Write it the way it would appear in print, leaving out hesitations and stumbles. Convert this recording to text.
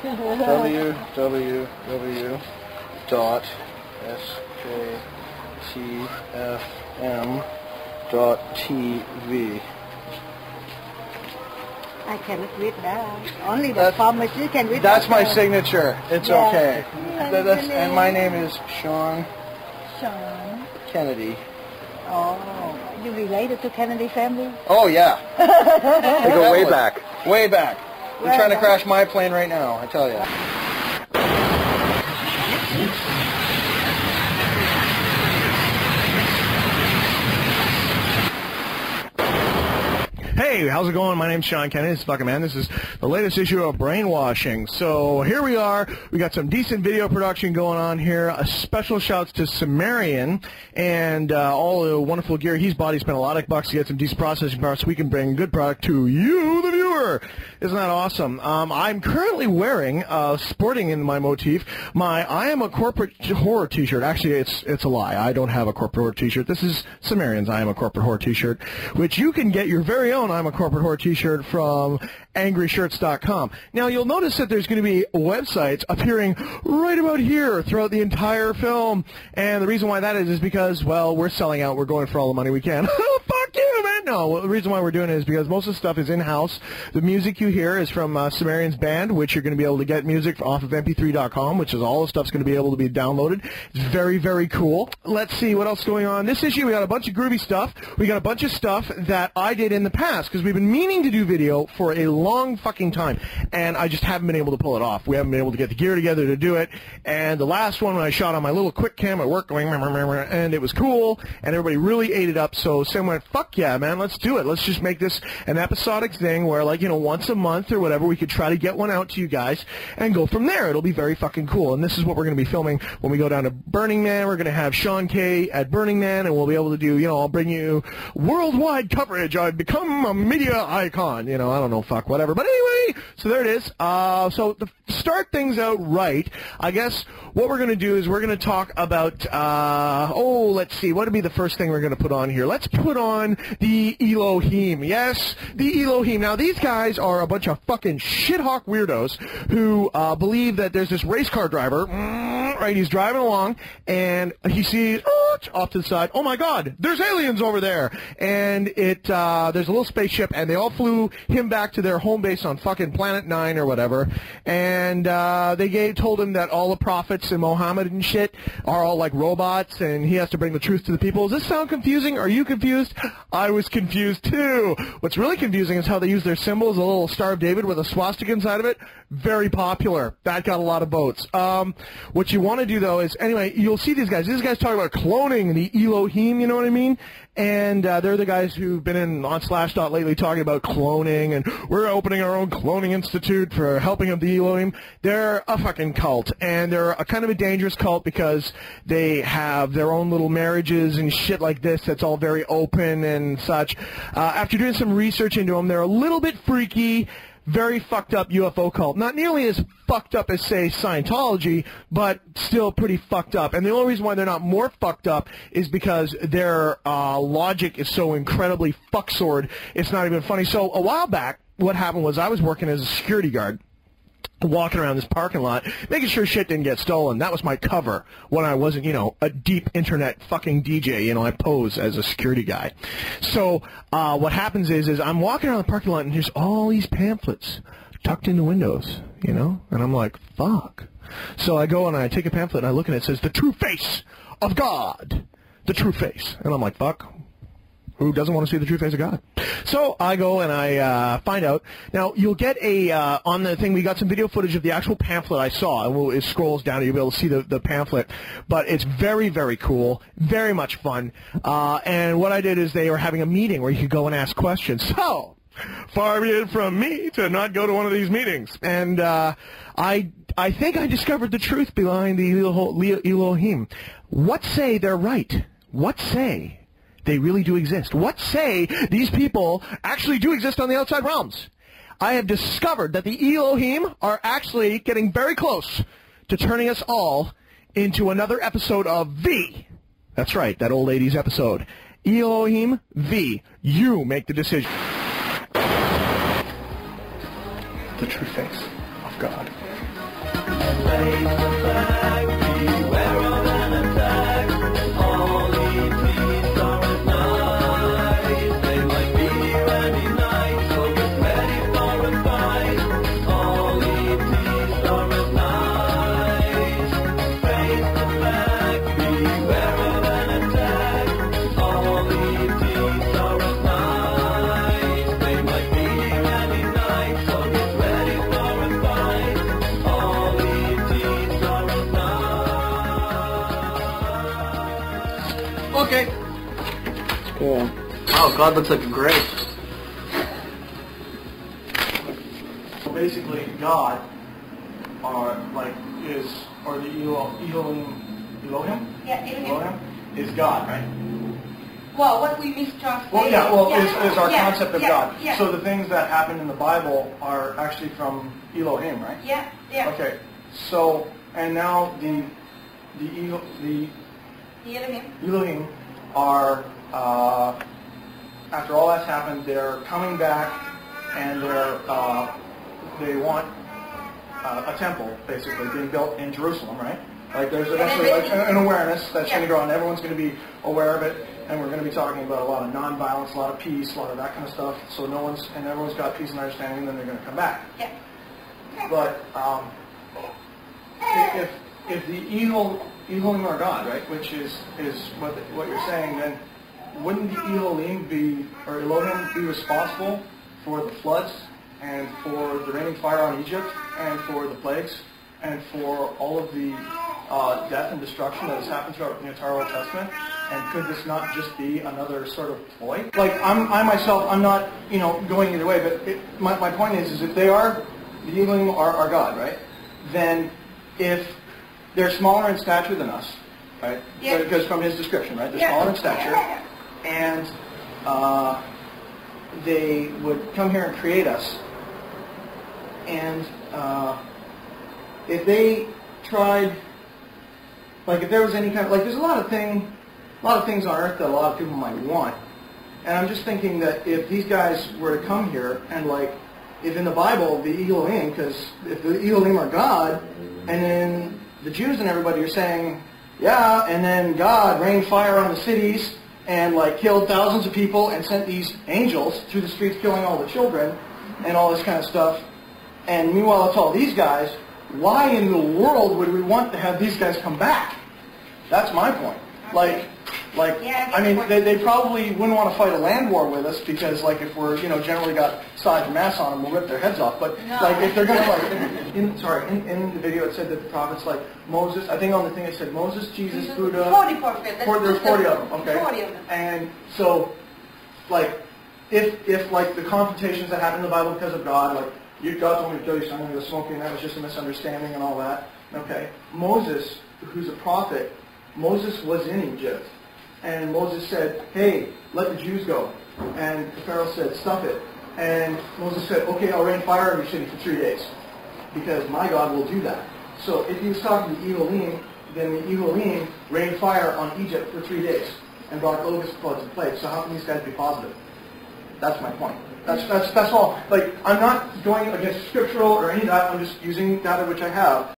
www.sktfm.tv. I cannot read that. Only the pharmacy can read that. That's my signature. It's okay. And my name is Sean Kennedy. Oh, you related to Kennedy family? Oh, yeah. They go way back. Way back. They're trying to crash my plane right now, I tell you. Hey, how's it going? My name's Sean Kennedy. This is fucking man. This is the latest issue of Brainwashing. So here we are. We got some decent video production going on here. A special shouts to Sumerian and all the wonderful gear he's bought. He spent a lot of bucks to get some decent processing power so we can bring good product to you, the viewer. Isn't that awesome? I'm currently wearing, sporting in my motif, my I Am a Corporate Whore t-shirt. Actually, it's a lie. I don't have a corporate whore t-shirt. This is Sumerian's I Am a Corporate Whore t-shirt, which you can get your very own I'm a Corporate Whore t-shirt from angryshirts.com. Now, you'll notice that there's going to be websites appearing right about here throughout the entire film, and the reason why that is because, well, we're selling out. We're going for all the money we can. Fuck you, man! No, well, the reason why we're doing it is because most of the stuff is in-house. The music you hear is from Sumerian's band, which you're going to be able to get music off of mp3.com, which is all the stuff's going to be able to be downloaded. It's very, very cool. Let's see what else is going on. This issue, we got a bunch of groovy stuff. We got a bunch of stuff that I did in the past, because we've been meaning to do video for a long fucking time, and I just haven't been able to pull it off. We haven't been able to get the gear together to do it, and the last one when I shot on my little quick cam at work, and it was cool, and everybody really ate it up, so Sam went, fuck yeah, man, let's do it. Let's just make this an episodic thing where, like, you know, once a month or whatever, we could try to get one out to you guys and go from there. It'll be very fucking cool, and this is what we're going to be filming when we go down to Burning Man. We're going to have Sean K at Burning Man, and we'll be able to do, you know, I'll bring you worldwide coverage. I've become a media icon, you know, I don't know, fuck, whatever. But anyway, so there it is. So to start things out right, I guess what we're going to do is we're going to talk about, let's see, what would be the first thing we're going to put on here? Let's put on the Elohim. Yes, the Elohim. Now, these guys are a bunch of fucking shithawk weirdos who believe that there's this race car driver, right, he's driving along, and he sees, off to the side, oh my god, there's aliens over there, and there's a little spaceship, and they all flew him back to their home base on fucking Planet 9 or whatever, and they told him that all the prophets and Mohammed and shit are all like robots, and he has to bring the truth to the people. Does this sound confusing? Are you confused? I was confused too. What's really confusing is how they use their symbols, a little Star of David with a swastika inside of it. Very popular. That got a lot of votes. What you want to do, though, is, anyway, you'll see these guys. These guys talk about cloning the Elohim, you know what I mean? And they're the guys who've been on Slashdot lately talking about cloning, and we're opening our own cloning institute for helping of the Elohim. They're a fucking cult, and they're a kind of a dangerous cult because they have their own little marriages and shit like this that's all very open and such. After doing some research into them, they're a little bit freaky. Very fucked up UFO cult. Not nearly as fucked up as, say, Scientology, but still pretty fucked up. And the only reason why they're not more fucked up is because their logic is so incredibly fuck-sword, it's not even funny. So a while back, what happened was I was working as a security guard, walking around this parking lot, making sure shit didn't get stolen. That was my cover when I wasn't, you know, a deep internet fucking DJ. You know, I pose as a security guy. So what happens is I'm walking around the parking lot, and there's all these pamphlets tucked in the windows, you know? And I'm like, fuck. So I go and I take a pamphlet, and I look, and it says, "The True Face of God." The True Face. And I'm like, fuck. Who doesn't want to see the true face of God? So I go and I find out. Now, you'll get on the thing, we got some video footage of the actual pamphlet I saw. And it scrolls down, and you'll be able to see the pamphlet. But it's very, very cool, very much fun. And what I did is they were having a meeting where you could go and ask questions. So, far be it from me to not go to one of these meetings. And I think I discovered the truth behind the Elohim. What say they're right? What say they really do exist? What say these people actually do exist on the outside realms? I have discovered that the Elohim are actually getting very close to turning us all into another episode of V. That's right, that old lady's episode. Elohim V. You make the decision. The true face of God. Okay. Cool. Oh, God looks like a grape. So basically, God or the Elohim? Yeah, Elohim. Is God, right? Well, what we mistranslate. Well, yeah, is our concept of God. Yeah. So the things that happen in the Bible are actually from Elohim, right? Yeah, yeah. Okay. So, and now the Elohim are, after all that's happened, they're coming back and they want a temple, basically, being built in Jerusalem, right? Like there's eventually like an awareness that's going to grow, and everyone's going to be aware of it, and we're going to be talking about a lot of nonviolence, a lot of peace, a lot of that kind of stuff. So everyone's got peace and understanding, and then they're going to come back. Yeah. But if the Elohim are God, right, which is what you're saying, then wouldn't the Elohim be responsible for the floods and for the raining fire on Egypt and for the plagues and for all of the death and destruction that has happened throughout the entire Old Testament? And could this not just be another sort of ploy? Like I myself, I'm not going either way, but my point is if they are, the Elohim are God, right? Then if they're smaller in stature than us, right? Yeah. Because from his description, right? They're smaller in stature, and they would come here and create us. And if they tried, like if there was any kind of, like there's a lot of things on earth that a lot of people might want. And I'm just thinking that if these guys were to come here and like, if in the Bible the Elohim, because if the Elohim are God, and then the Jews and everybody are saying, yeah, and then God rained fire on the cities and like killed thousands of people and sent these angels through the streets killing all the children and all this kind of stuff. And meanwhile, it's all these guys. Why in the world would we want to have these guys come back? That's my point. I mean, they probably wouldn't want to fight a land war with us because, like, if we're, generally got size and mass on them, we'll rip their heads off. But, like, if they're going to, in the video it said that the prophets, like, Moses, I think on the thing it said Moses, Jesus, Buddha. 40 prophets. There's 40 of them, okay? 40 of them. And so, like, if like, the confrontations that happen in the Bible because of God, like, God told me to kill you, so I'm going to go smoking, and that was just a misunderstanding and all that, okay? Moses, who's a prophet, Moses was in Egypt. And Moses said, hey, let the Jews go. And the Pharaoh said, stop it. And Moses said, okay, I'll rain fire on your city for 3 days. Because my God will do that. So if he was talking to Elohim, then the Elohim rained fire on Egypt for 3 days. And brought locusts, floods, and plagues. So how can these guys be positive? That's my point. That's all. Like, I'm not going against scriptural or any of that. I'm just using data which I have.